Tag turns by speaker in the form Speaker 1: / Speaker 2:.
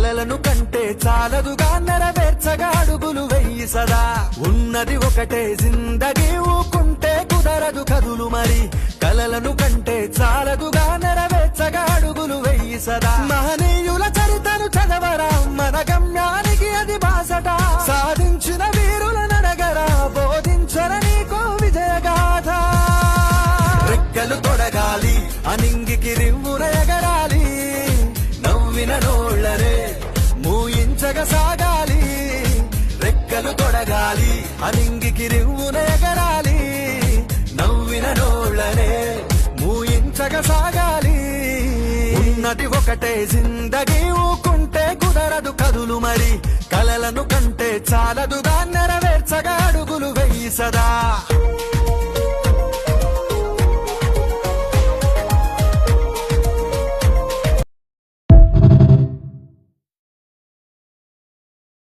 Speaker 1: కలలను కంటే చాలదుగా నెరవేర్చగా అడుగులు వెయ్యి సదా ఉన్నది ఒకటే జిందగీ ఊకుంటే కుదరదు కదులు మరి కలలను కంటే చాలదుగా నెరవేర్చగా అడుగులు వెయ్యి సదా మహనీయుల చరితను చదవరా మన గమ్యానికి అది బాసట సాధించిన వీరుల నడగరా బోధించర నీకో విజయగాథ రెక్కలు తొడగాలి అనింగికి రివ్వున ఎగరాలి నవ్విన నోళ్లనే మూయించగ సాగాలి రెక్కలు తొడగాలి అనింగికి రివ్వున ఎగరాలి నవ్విన నోళ్లనే మూయించగ సాగాలి ఉన్నది ఒకటే జిందగీ ఊకుంటే కుదరదు కదులు మరి కలలను కంటే చాలదుగా నెరవేర్చగా అడుగులు వెయ్యి సదా